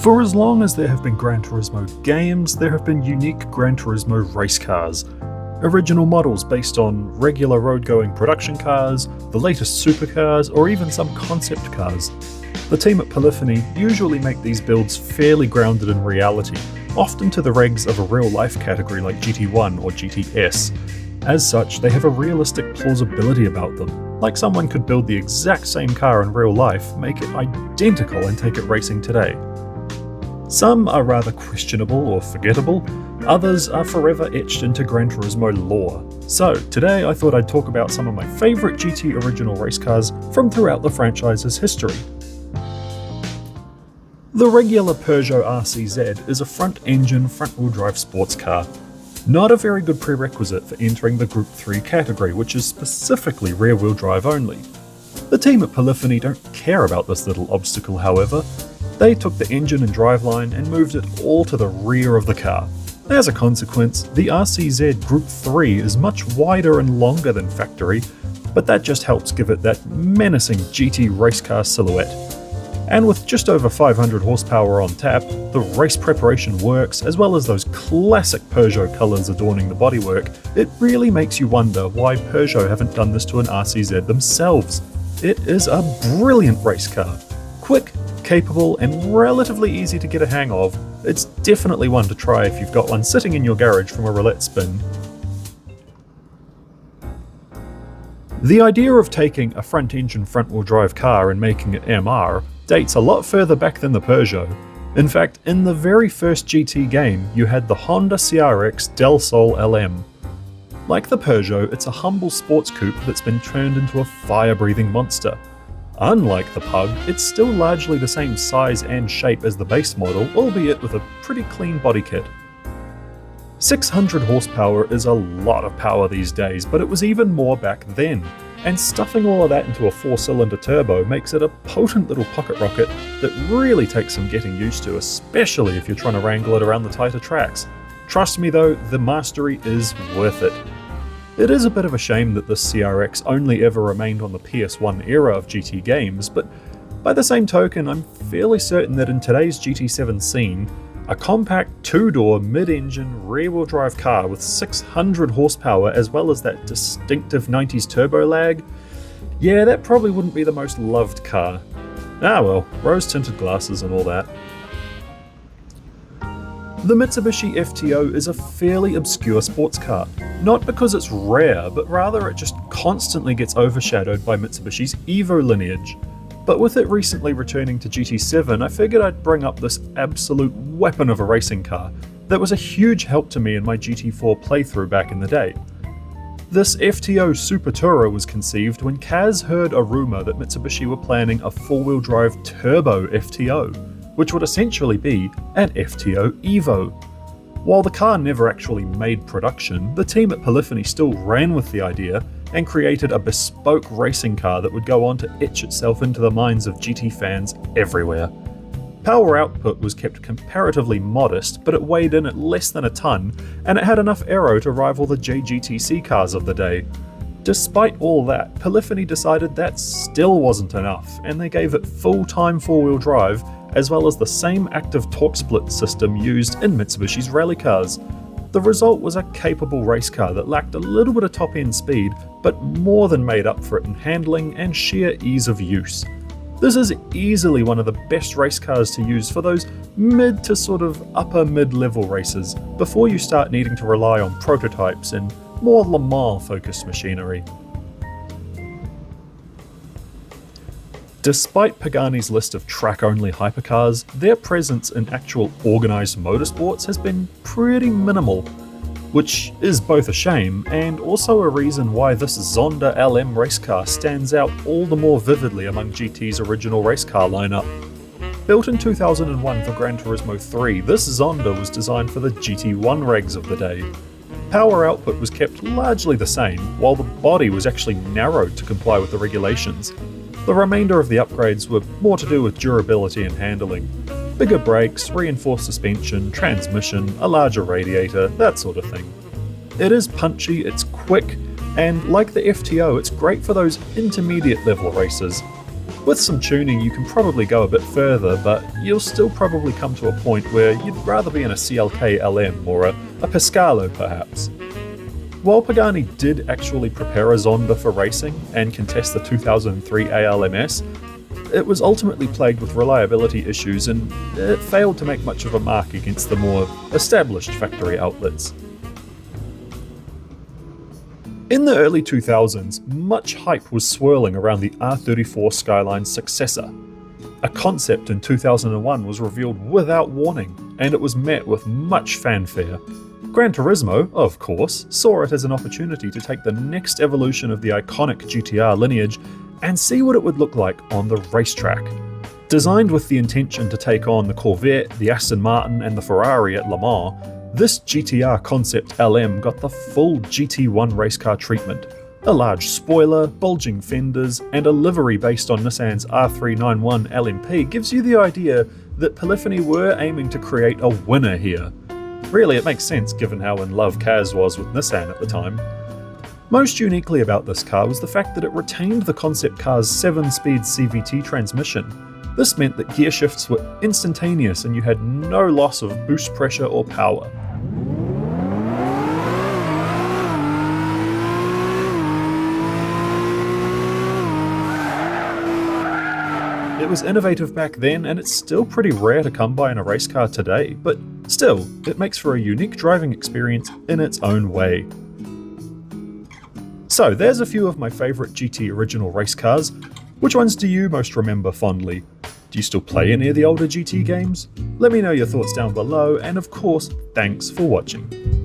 For as long as there have been Gran Turismo games, there have been unique Gran Turismo race cars. Original models based on regular road-going production cars, the latest supercars, or even some concept cars. The team at Polyphony usually make these builds fairly grounded in reality, often to the regs of a real-life category like GT1 or GTS. As such, they have a realistic plausibility about them, like someone could build the exact same car in real life, make it identical and take it racing today. Some are rather questionable or forgettable, others are forever etched into Gran Turismo lore. So today I thought I'd talk about some of my favourite GT original race cars from throughout the franchise's history. The regular Peugeot RCZ is a front-engine, front-wheel drive sports car. Not a very good prerequisite for entering the Group 3 category, which is specifically rear-wheel drive only. The team at Polyphony don't care about this little obstacle, however. They took the engine and driveline and moved it all to the rear of the car. As a consequence, the RCZ Gr.3 is much wider and longer than factory, but that just helps give it that menacing GT race car silhouette. And with just over 500 horsepower on tap, the race preparation works, as well as those classic Peugeot colours adorning the bodywork. It really makes you wonder why Peugeot haven't done this to an RCZ themselves. It is a brilliant race car. Quick, capable, and relatively easy to get a hang of. It's definitely one to try if you've got one sitting in your garage from a roulette spin. The idea of taking a front-engine front-wheel drive car and making it MR dates a lot further back than the Peugeot. In fact, in the very first GT game, you had the Honda CRX DelSol LM. Like the Peugeot, it's a humble sports coupe that's been turned into a fire-breathing monster. Unlike the Pug, it's still largely the same size and shape as the base model, albeit with a pretty clean body kit. 600 horsepower is a lot of power these days, but it was even more back then, and stuffing all of that into a 4-cylinder turbo makes it a potent little pocket rocket that really takes some getting used to, especially if you're trying to wrangle it around the tighter tracks. Trust me though, the mastery is worth it. It is a bit of a shame that this CRX only ever remained on the PS1 era of GT games, but by the same token, I'm fairly certain that in today's GT7 scene, a compact 2-door mid-engine rear-wheel drive car with 600 horsepower as well as that distinctive 90s turbo lag, yeah, that probably wouldn't be the most loved car. Ah well, rose-tinted glasses and all that. The Mitsubishi FTO is a fairly obscure sports car, not because it's rare, but rather it just constantly gets overshadowed by Mitsubishi's Evo lineage. But with it recently returning to GT7, I figured I'd bring up this absolute weapon of a racing car that was a huge help to me in my GT4 playthrough back in the day. This FTO Super Tourer was conceived when Kaz heard a rumour that Mitsubishi were planning a 4-wheel drive turbo FTO, which would essentially be an FTO Evo. While the car never actually made production, the team at Polyphony still ran with the idea and created a bespoke racing car that would go on to etch itself into the minds of GT fans everywhere. Power output was kept comparatively modest, but it weighed in at less than a ton, and it had enough aero to rival the JGTC cars of the day. Despite all that, Polyphony decided that still wasn't enough, and they gave it full-time 4-wheel drive, as well as the same active torque split system used in Mitsubishi's rally cars. The result was a capable race car that lacked a little bit of top-end speed, but more than made up for it in handling and sheer ease of use. This is easily one of the best race cars to use for those mid to sort of upper mid-level races, before you start needing to rely on prototypes and more Le Mans-focused machinery. Despite Pagani's list of track-only hypercars, their presence in actual organised motorsports has been pretty minimal, which is both a shame and also a reason why this Zonda LM race car stands out all the more vividly among GT's original race car lineup. Built in 2001 for Gran Turismo 3, this Zonda was designed for the GT1 regs of the day. Power output was kept largely the same, while the body was actually narrowed to comply with the regulations. The remainder of the upgrades were more to do with durability and handling. Bigger brakes, reinforced suspension, transmission, a larger radiator, that sort of thing. It is punchy, it's quick, and like the FTO, it's great for those intermediate level races. With some tuning you can probably go a bit further, but you'll still probably come to a point where you'd rather be in a CLK LM or a Pescalo perhaps. While Pagani did actually prepare a Zonda for racing and contest the 2003 ALMS, it was ultimately plagued with reliability issues and it failed to make much of a mark against the more established factory outlets. In the early 2000s, much hype was swirling around the R34 Skyline's successor. A concept in 2001 was revealed without warning, and it was met with much fanfare. Gran Turismo, of course, saw it as an opportunity to take the next evolution of the iconic GTR lineage and see what it would look like on the racetrack. Designed with the intention to take on the Corvette, the Aston Martin and the Ferrari at Le Mans, this GTR Concept LM got the full GT1 racecar treatment. A large spoiler, bulging fenders, and a livery based on Nissan's R391 LMP gives you the idea that Polyphony were aiming to create a winner here. Really, it makes sense given how in love Kaz was with Nissan at the time. Most uniquely about this car was the fact that it retained the concept car's 7-speed CVT transmission. This meant that gear shifts were instantaneous and you had no loss of boost pressure or power. It was innovative back then and it's still pretty rare to come by in a race car today, but still, it makes for a unique driving experience in its own way. So there's a few of my favourite GT original race cars. Which ones do you most remember fondly? Do you still play any of the older GT games? Let me know your thoughts down below, and of course, thanks for watching.